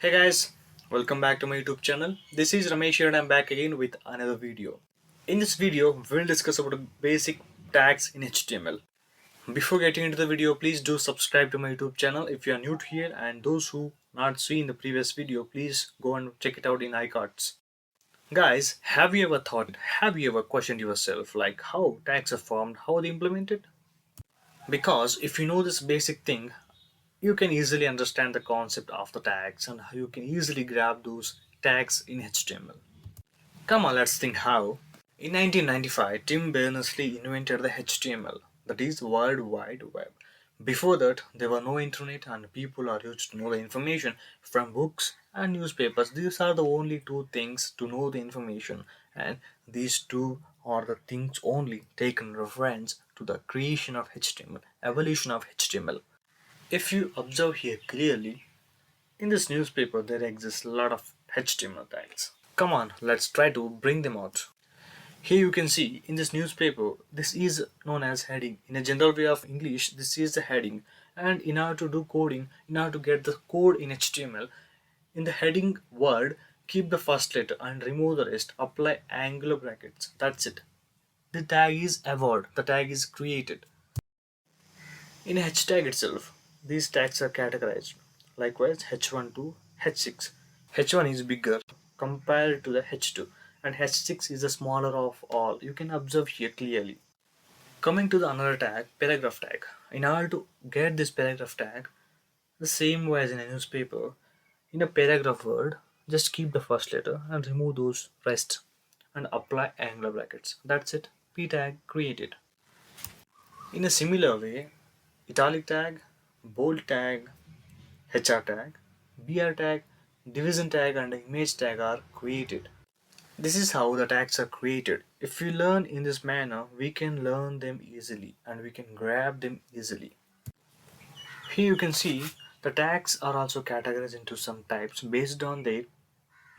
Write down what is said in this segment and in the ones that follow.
Hey guys, welcome back to my YouTube channel. This is Ramesh here and I'm back again with another video. In this video, we'll discuss about the basic tags in HTML. Before getting into the video, please do subscribe to my YouTube channel if you are new to here, and those who not seen the previous video, please go and check it out in iCards. Guys, have you ever questioned yourself like how tags are formed, how they implemented? Because if you know this basic thing, you can easily understand the concept of the tags and how you can easily grab those tags in HTML. Come on, let's think how. In 1995, Tim Berners-Lee invented the HTML, that is World Wide Web. Before that, there were no internet and people are used to know the information from books and newspapers. These are the only two things to know the information, and these two are the things only taken reference to the creation of HTML, evolution of HTML. If you observe here clearly, in this newspaper there exists a lot of HTML tags. Come on, let's try to bring them out. Here you can see in this newspaper, this is known as heading. In a general way of English, this is the heading. And in order to do coding, in order to get the code in HTML, in the heading word, keep the first letter and remove the rest. Apply angular brackets. That's it. The tag is evolved. The tag is created. In hashtag itself, these tags are categorized. Likewise, H1 to H6. H1 is bigger compared to the H2, and H6 is the smaller of all. You can observe here clearly. Coming to the another tag, paragraph tag. In order to get this paragraph tag, the same way as in a newspaper, in a paragraph word, just keep the first letter and remove those rest and apply angular brackets. That's it. P tag created. In a similar way, italic tag, bold tag, HR tag, BR tag, division tag, and image tag are created. This is how the tags are created. If we learn in this manner, we can learn them easily and we can grab them easily. Here you can see the tags are also categorized into some types based on their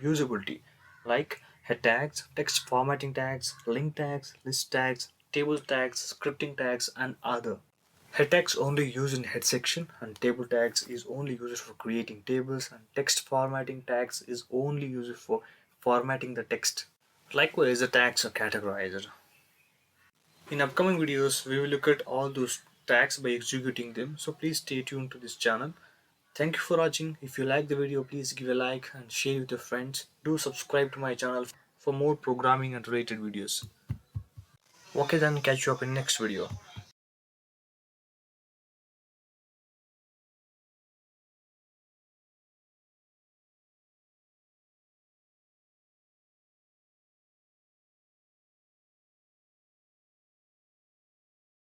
usability, like head tags, text formatting tags, link tags, list tags, table tags, scripting tags, and other. Head tags only used in head section, and table tags is only used for creating tables, and text formatting tags is only used for formatting the text. Likewise, the tags are categorized. In upcoming videos, we will look at all those tags by executing them, so please stay tuned to this channel. Thank you for watching. If you like the video, please give a like and share with your friends. Do subscribe to my channel for more programming and related videos. Okay then, catch you up in next video.